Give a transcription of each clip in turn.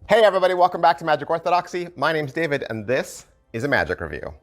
Hey everybody, welcome back to Magic Orthodoxy. My name's David and this is a magic review.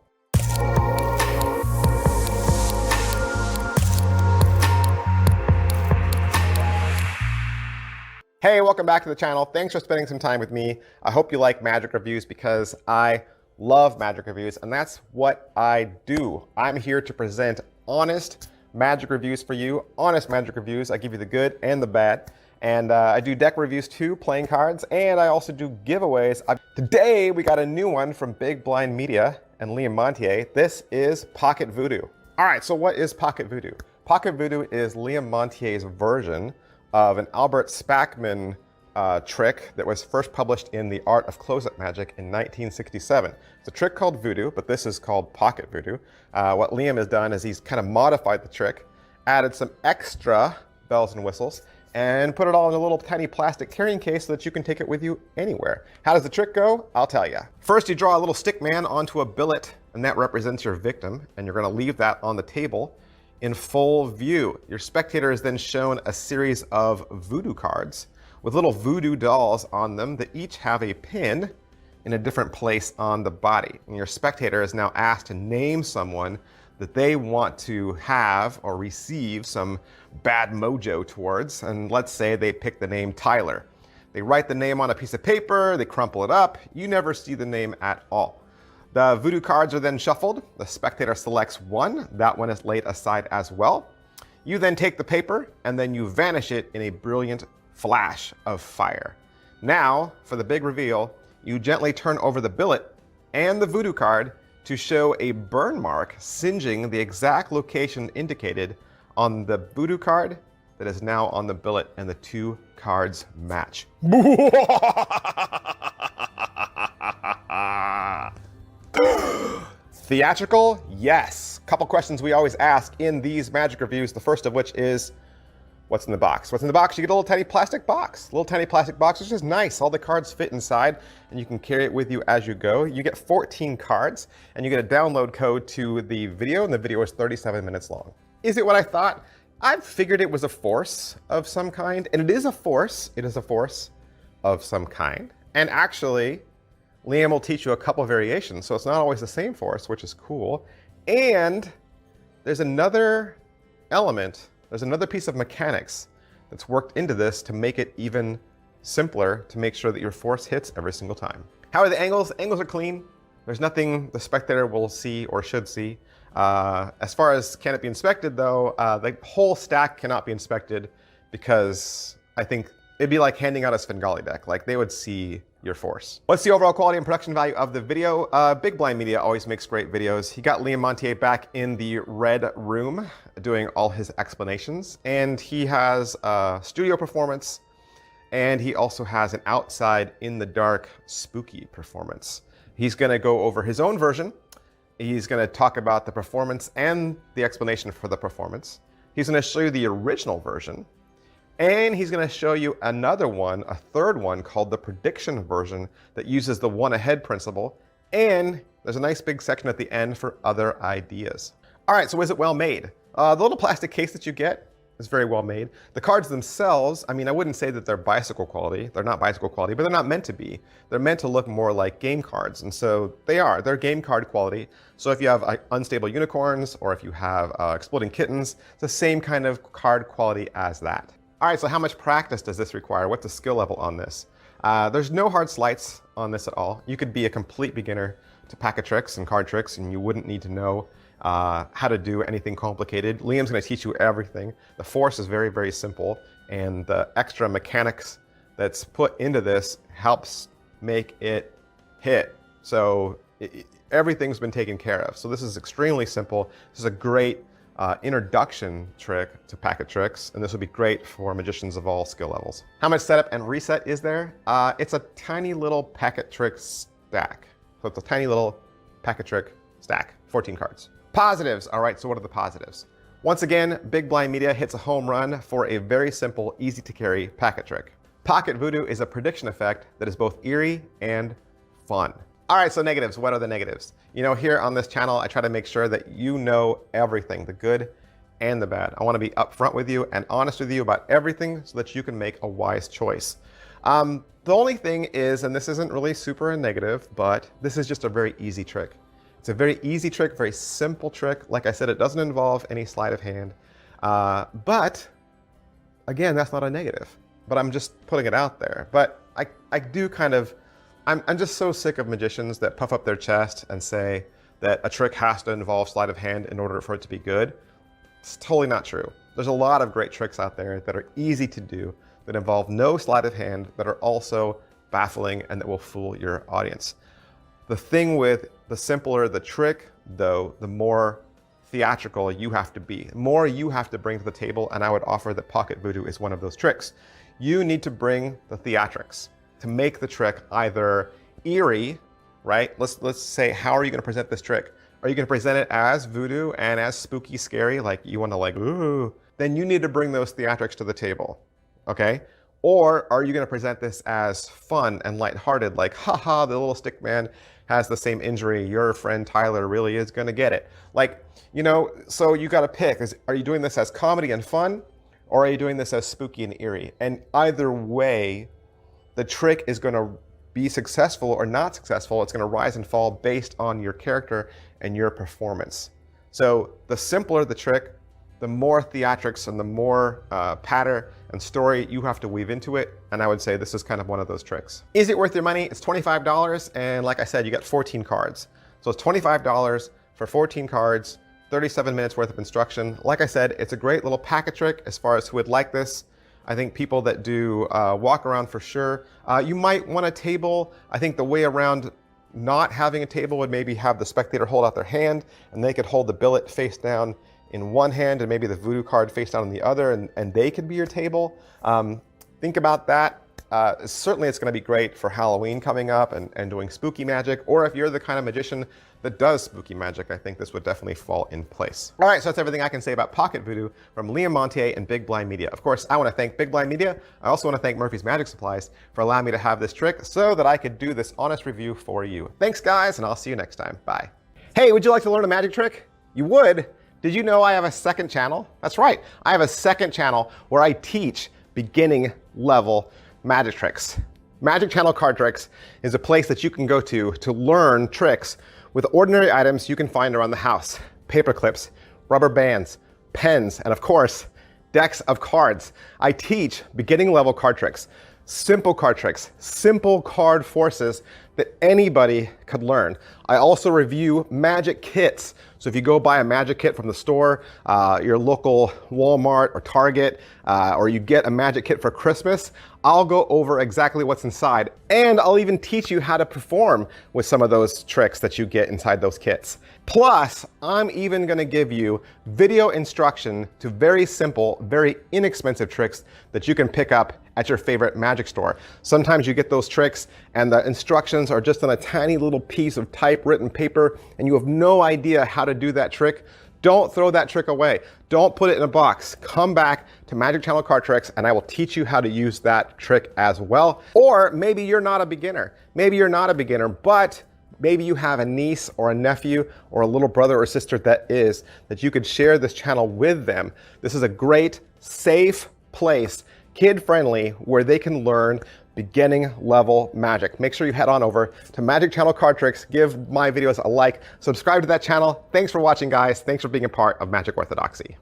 Hey, welcome back to the channel. Thanks for spending some time with me. I hope you like magic reviews because I love magic reviews and that's what I do. I'm here to present honest magic reviews for you. Honest magic reviews. I give you the good and the bad. And I do deck reviews too, playing cards, and I also do giveaways. Today, we got a new one from Big Blind Media and Liam Montier. This is Pocket Voodoo. All right, so what is Pocket Voodoo? Pocket Voodoo is Liam Montier's version of an Albert Spackman trick that was first published in The Art of Close-Up Magic in 1967. It's a trick called Voodoo, but this is called Pocket Voodoo. What Liam has done is he's kind of modified the trick, added some extra bells and whistles, and put it all in a little tiny plastic carrying case so that you can take it with you anywhere. How does the trick go? I'll tell you. First, you draw a little stick man onto a billet, and that represents your victim, and you're gonna leave that on the table in full view. Your spectator is then shown a series of voodoo cards with little voodoo dolls on them that each have a pin in a different place on the body. And your spectator is now asked to name someone that they want to have or receive some bad mojo towards, and let's say they pick the name Tyler. They write the name on a piece of paper, they crumple it up, you never see the name at all. The voodoo cards are then shuffled, the spectator selects one, that one is laid aside as well. You then take the paper and then you vanish it in a brilliant flash of fire. Now, for the big reveal, you gently turn over the billet and the voodoo card to show a burn mark singeing the exact location indicated on the voodoo card that is now on the billet, and the two cards match. Theatrical? Yes. Couple questions we always ask in these magic reviews, the first of which is, what's in the box? What's in the box? You get a little tiny plastic box. Little tiny plastic box, which is nice. All the cards fit inside and you can carry it with you as you go. You get 14 cards and you get a download code to the video, and the video is 37 minutes long. Is it what I thought? I figured it was a force of some kind, and it is a force. It is a force of some kind. And actually, Liam will teach you a couple variations, so it's not always the same force, which is cool. And there's another element, there's another piece of mechanics that's worked into this to make it even simpler, to make sure that your force hits every single time. How are the angles? Angles are clean. There's nothing the spectator will see or should see. As far as can it be inspected though, the whole stack cannot be inspected because I think it'd be like handing out a Svengali deck. Like, they would see your force. What's the overall quality and production value of the video? Big Blind Media always makes great videos. He got Liam Montier back in the red room doing all his explanations, and he has a studio performance, and he also has an outside in the dark spooky performance. He's gonna go over his own version. He's gonna talk about the performance and the explanation for the performance. He's gonna show you the original version, and he's gonna show you another one, a third one, called the prediction version that uses the one ahead principle, and there's a nice big section at the end for other ideas. All right, so is it well made? The little plastic case that you get is very well made. The cards themselves, I mean, I wouldn't say that they're bicycle quality. They're not bicycle quality, but they're not meant to be. They're meant to look more like game cards, and so they're game card quality. So if you have unstable unicorns, or if you have exploding kittens, it's the same kind of card quality as that. All right, so how much practice does this require? What's the skill level on this? There's no hard slights on this at all. You could be a complete beginner to pack of tricks and card tricks, and you wouldn't need to know how to do anything complicated. Liam's gonna teach you everything. The force is very, very simple, and the extra mechanics that's put into this helps make it hit. So everything's been taken care of. So this is extremely simple. This is a great introduction trick to packet tricks, and this would be great for magicians of all skill levels. How much setup and reset is there? It's a tiny little packet trick stack. So it's a tiny little packet trick stack, 14 cards. Positives. All right, so what are the positives? Once again, Big Blind Media hits a home run for a very simple, easy to carry packet trick. Pocket Voodoo is a prediction effect that is both eerie and fun. All right, so negatives. What are the negatives? You know, here on this channel, I try to make sure that you know everything, the good and the bad. I want to be upfront with you and honest with you about everything so that you can make a wise choice. The only thing is, and this isn't really super negative, but this is just a very easy trick. It's a very easy trick, very simple trick. Like I said, it doesn't involve any sleight of hand. But again, that's not a negative, but I'm just putting it out there. But I do kind of, I'm just so sick of magicians that puff up their chest and say that a trick has to involve sleight of hand in order for it to be good. It's totally not true. There's a lot of great tricks out there that are easy to do, that involve no sleight of hand, that are also baffling and that will fool your audience. The thing with the simpler the trick, though, the more theatrical you have to be, the more you have to bring to the table, and I would offer that pocket voodoo is one of those tricks. You need to bring the theatrics to make the trick either eerie, right? Let's say, how are you going to present this trick? Are you going to present it as voodoo and as spooky, scary, like you want to like, ooh? Then you need to bring those theatrics to the table, okay? Or are you going to present this as fun and lighthearted, like, haha, the little stick man has the same injury, your friend Tyler really is going to get it. Like, you know, so you got to pick. Are you doing this as comedy and fun, or are you doing this as spooky and eerie? And either way, the trick is going to be successful or not successful. It's going to rise and fall based on your character and your performance. So the simpler the trick, the more theatrics and the more patter and story you have to weave into it. And I would say this is kind of one of those tricks. Is it worth your money? It's $25. And like I said, you got 14 cards. So it's $25 for 14 cards, 37 minutes worth of instruction. Like I said, it's a great little packet trick as far as who would like this. I think people that do walk around for sure. You might want a table. I think the way around not having a table would maybe have the spectator hold out their hand, and they could hold the billet face down in one hand and maybe the voodoo card face down in the other, and they could be your table. Think about that. Certainly it's going to be great for Halloween coming up and doing spooky magic, or if you're the kind of magician that does spooky magic, I think this would definitely fall in place. All right, so that's everything I can say about Pocket Voodoo from Liam Montier and Big Blind Media. Of course, I want to thank Big Blind Media. I also want to thank Murphy's Magic Supplies for allowing me to have this trick so that I could do this honest review for you. Thanks, guys, and I'll see you next time. Bye. Hey, would you like to learn a magic trick? You would? Did you know I have a second channel? That's right, I have a second channel where I teach beginning level magic tricks. Magic Channel Card Tricks is a place that you can go to learn tricks with ordinary items you can find around the house. Paper clips, rubber bands, pens, and of course, decks of cards. I teach beginning level card tricks, simple card tricks, simple card forces that anybody could learn. I also review magic kits. So if you go buy a magic kit from the store, your local Walmart or Target, or you get a magic kit for Christmas, I'll go over exactly what's inside. And I'll even teach you how to perform with some of those tricks that you get inside those kits. Plus, I'm even gonna give you video instruction to very simple, very inexpensive tricks that you can pick up at your favorite magic store. Sometimes you get those tricks and the instructions are just on a tiny little piece of typewritten paper and you have no idea how to do that trick. Don't throw that trick away. Don't put it in a box. Come back to Magic Channel Card Tricks and I will teach you how to use that trick as well. Or maybe you're not a beginner. Maybe you're not a beginner, but maybe you have a niece or a nephew or a little brother or sister that you could share this channel with them. This is a great, safe place, kid-friendly, where they can learn beginning level magic. Make sure you head on over to Magic Channel Card Tricks, give my videos a like, subscribe to that channel. Thanks for watching, guys. Thanks for being a part of Magic Orthodoxy.